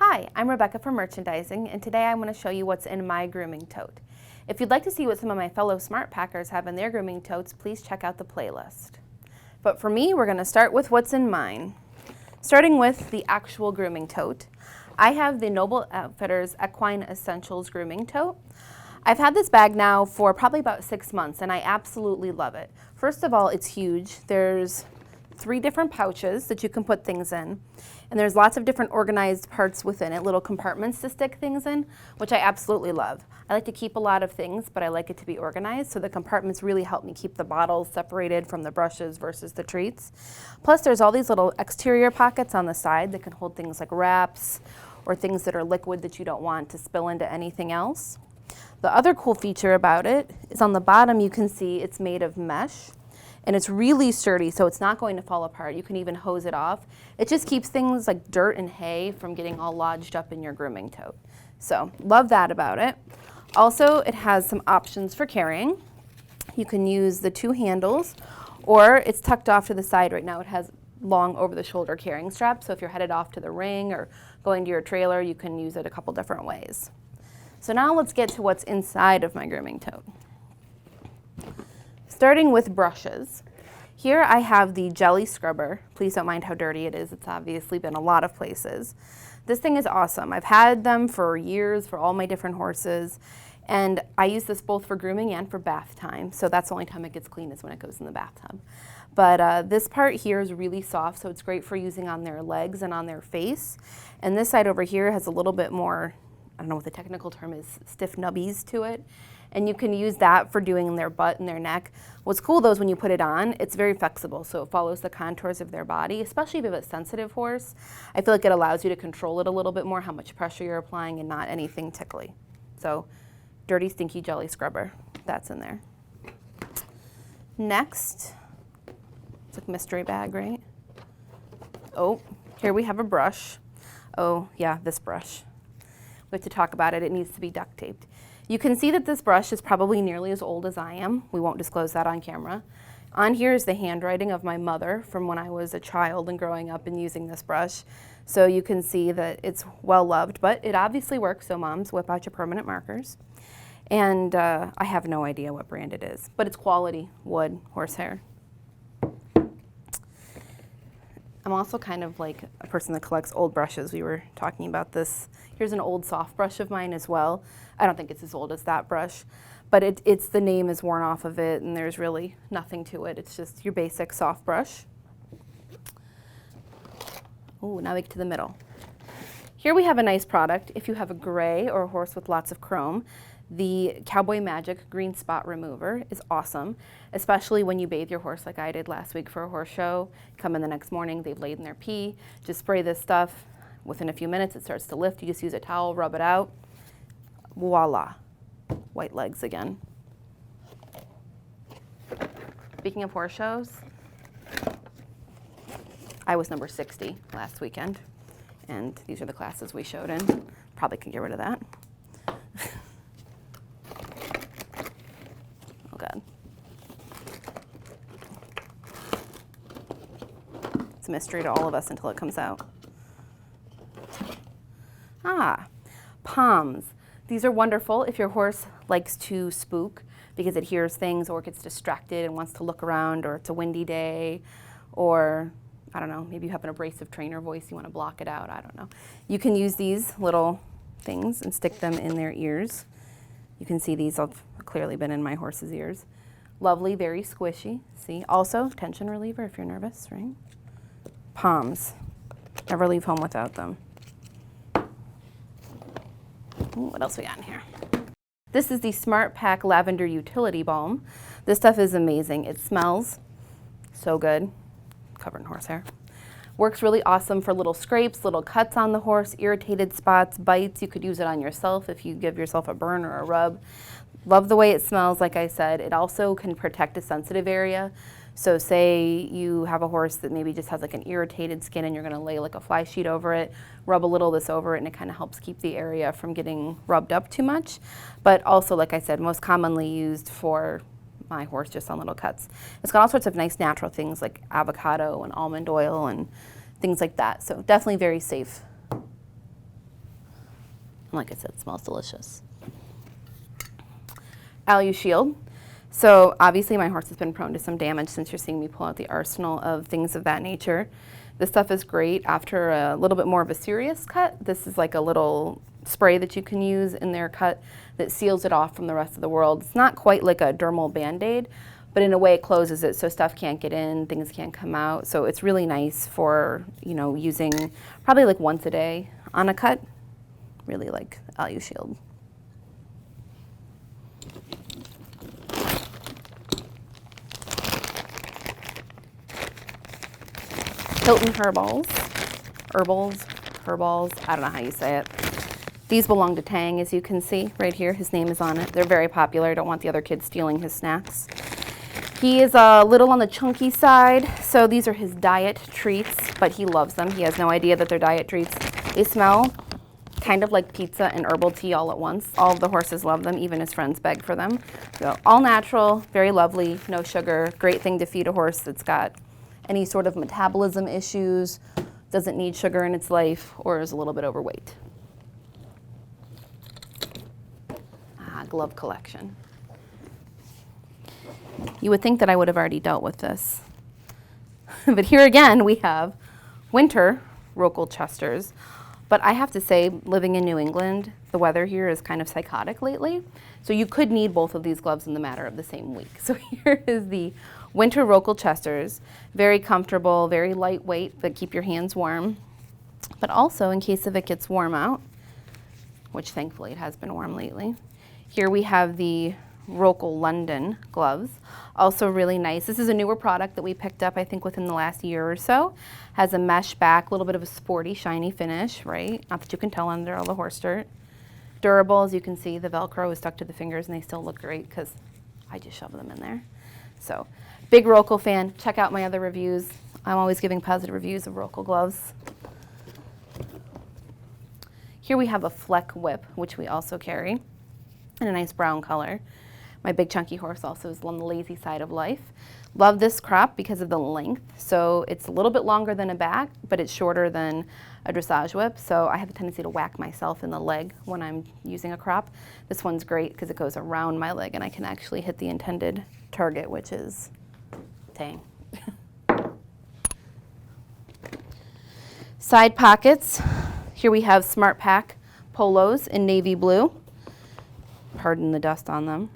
Hi, I'm Rebecca from Merchandising, and today I'm going to show you what's in my grooming tote. If you'd like to see what some of my fellow SmartPackers have in their grooming totes, please check out the playlist. But for me, we're going to start with what's in mine. Starting with the actual grooming tote, I have the Noble Outfitters Equine Essentials grooming tote. I've had this bag now for probably about 6 months, and I absolutely love it. First of all, it's huge. There's 3 different pouches that you can put things in. And there's lots of different organized parts within it, little compartments to stick things in, which I absolutely love. I like to keep a lot of things, but I like it to be organized, so the compartments really help me keep the bottles separated from the brushes versus the treats. Plus there's all these little exterior pockets on the side that can hold things like wraps or things that are liquid that you don't want to spill into anything else. The other cool feature about it is on the bottom you can see it's made of mesh. And it's really sturdy, so it's not going to fall apart. You can even hose it off. It just keeps things like dirt and hay from getting all lodged up in your grooming tote. So love that about it. Also, it has some options for carrying. You can use the 2 handles, or it's tucked off to the side right now. It has long over-the-shoulder carrying straps, so if you're headed off to the ring or going to your trailer, you can use it a couple different ways. So now let's get to what's inside of my grooming tote. Starting with brushes. Here I have the jelly scrubber. Please don't mind how dirty it is. It's obviously been a lot of places. This thing is awesome. I've had them for years for all my different horses, and I use this both for grooming and for bath time. So that's the only time it gets clean is when it goes in the bathtub. But this part here is really soft, so it's great for using on their legs and on their face. And this side over here has a little bit more, I don't know what the technical term is, stiff nubbies to it. And you can use that for doing their butt and their neck. What's cool though is when you put it on, it's very flexible, so it follows the contours of their body, especially if you have a sensitive horse. I feel like it allows you to control it a little bit more, how much pressure you're applying and not anything tickly. So, dirty, stinky jelly scrubber, that's in there. Next, it's like a mystery bag, right? Oh, here we have a brush. Oh yeah, this brush. We have to talk about it, it needs to be duct taped. You can see that this brush is probably nearly as old as I am. We won't disclose that on camera. On here is the handwriting of my mother from when I was a child and growing up and using this brush. So you can see that it's well loved, but it obviously works, so moms, whip out your permanent markers. And I have no idea what brand it is, but it's quality wood horsehair. I'm also kind of like a person that collects old brushes. We were talking about this. Here's an old soft brush of mine as well. I don't think it's as old as that brush, but it's the name is worn off of it and there's really nothing to it. It's just your basic soft brush. Oh, now we get to the middle. Here we have a nice product. If you have a gray or a horse with lots of chrome, the Cowboy Magic Green Spot Remover is awesome, especially when you bathe your horse like I did last week for a horse show. Come in the next morning, they've laid in their pee. Just spray this stuff. Within a few minutes, it starts to lift. You just use a towel, rub it out. Voila, white legs again. Speaking of horse shows, I was number 60 last weekend, and these are the classes we showed in. Probably can get rid of that. Oh God. It's a mystery to all of us until it comes out. Ah, poms. These are wonderful if your horse likes to spook because it hears things or gets distracted and wants to look around, or it's a windy day, or I don't know, maybe you have an abrasive trainer voice, you want to block it out, I don't know. You can use these little things and stick them in their ears. You can see these have clearly been in my horse's ears. Lovely, very squishy. See, also tension reliever if you're nervous, right? Poms. Never leave home without them. Ooh, what else we got in here? This is the SmartPak Lavender Utility Balm. This stuff is amazing. It smells so good. Covered in horsehair. Works really awesome for little scrapes, little cuts on the horse, irritated spots, bites. You could use it on yourself if you give yourself a burn or a rub. Love the way it smells, like I said. It also can protect a sensitive area. So say you have a horse that maybe just has like an irritated skin and you're gonna lay like a fly sheet over it, rub a little of this over it, and it kind of helps keep the area from getting rubbed up too much. But also, like I said, most commonly used for my horse just on little cuts. It's got all sorts of nice natural things like avocado and almond oil and things like that. So definitely very safe. And like I said, it smells delicious. Alu shield. So obviously my horse has been prone to some damage since you're seeing me pull out the arsenal of things of that nature. This stuff is great after a little bit more of a serious cut. This is like a little spray that you can use in their cut that seals it off from the rest of the world. It's not quite like a dermal Band-Aid, but in a way it closes it so stuff can't get in, things can't come out. So it's really nice for, you know, using probably like once a day on a cut. Really like Alu shield. Tote Herballs, I don't know how you say it. These belong to Tang, as you can see right here. His name is on it. They're very popular. I don't want the other kids stealing his snacks. He is a little on the chunky side, so these are his diet treats, but he loves them. He has no idea that they're diet treats. They smell kind of like pizza and herbal tea all at once. All of the horses love them, even his friends beg for them. So all natural, very lovely, no sugar, great thing to feed a horse that's got any sort of metabolism issues, doesn't need sugar in its life, or is a little bit overweight. Glove collection. You would think that I would have already dealt with this. But here again, we have winter Rocal Chesters. But I have to say, living in New England, the weather here is kind of psychotic lately. So you could need both of these gloves in the matter of the same week. So here is the winter Rocal Chesters. Very comfortable, very lightweight, but keep your hands warm. But also, in case if it gets warm out, which thankfully it has been warm lately, here we have the Rocal London gloves. Also really nice. This is a newer product that we picked up, I think, within the last year or so. Has a mesh back, a little bit of a sporty, shiny finish, right? Not that you can tell under all the horse dirt. Durable, as you can see, the Velcro is stuck to the fingers and they still look great because I just shove them in there. So, big Rocal fan. Check out my other reviews. I'm always giving positive reviews of Rocal gloves. Here we have a Fleck whip, which we also carry in a nice brown color. My big chunky horse also is on the lazy side of life. Love this crop because of the length. So it's a little bit longer than a back, but it's shorter than a dressage whip. So I have a tendency to whack myself in the leg when I'm using a crop. This one's great because it goes around my leg and I can actually hit the intended target, which is Tang. Side pockets. Here we have SmartPak polos in navy blue. Pardon the dust on them.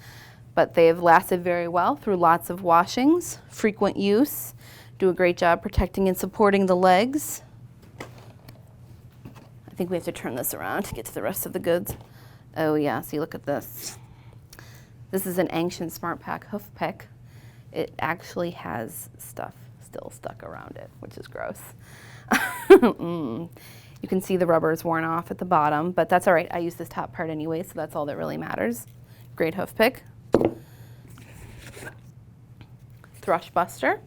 But they've lasted very well through lots of washings, frequent use, do a great job protecting and supporting the legs. I think we have to turn this around to get to the rest of the goods. Oh yeah, see, look at this. This is an ancient SmartPak hoof pick. It actually has stuff still stuck around it, which is gross. You can see the rubber is worn off at the bottom, but that's all right. I use this top part anyway, so that's all that really matters. Great hoof pick. Thrush buster.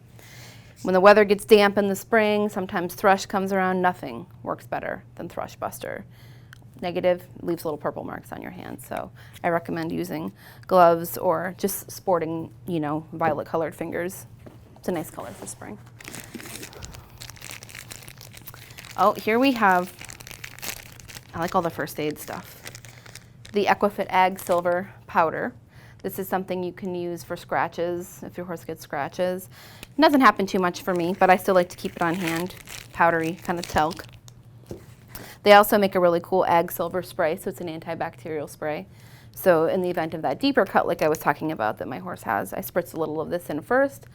When the weather gets damp in the spring, sometimes thrush comes around. Nothing works better than thrush buster. Negative, leaves little purple marks on your hands, so I recommend using gloves or just sporting, you know, violet colored fingers. It's a nice color for spring. Oh, here we have, I like all the first aid stuff. The Equifit Ag Silver Powder. This is something you can use for scratches, if your horse gets scratches. It doesn't happen too much for me, but I still like to keep it on hand. Powdery, kind of talc. They also make a really cool Ag Silver spray, so it's an antibacterial spray. So in the event of that deeper cut like I was talking about that my horse has, I spritz a little of this in first,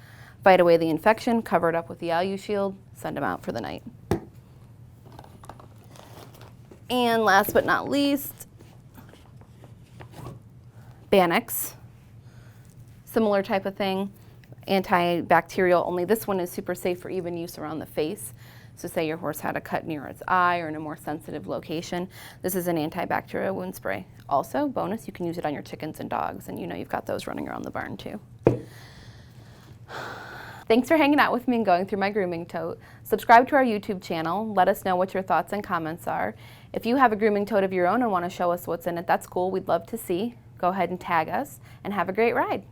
fight away the infection, cover it up with the Alu shield, send them out for the night. And last but not least, Bannex. Similar type of thing, antibacterial, only this one is super safe for even use around the face. So say your horse had a cut near its eye or in a more sensitive location. This is an antibacterial wound spray. Also, bonus, you can use it on your chickens and dogs, and you know you've got those running around the barn too. Thanks for hanging out with me and going through my grooming tote. Subscribe to our YouTube channel. Let us know what your thoughts and comments are. If you have a grooming tote of your own and want to show us what's in it, that's cool. We'd love to see. Go ahead and tag us and have a great ride.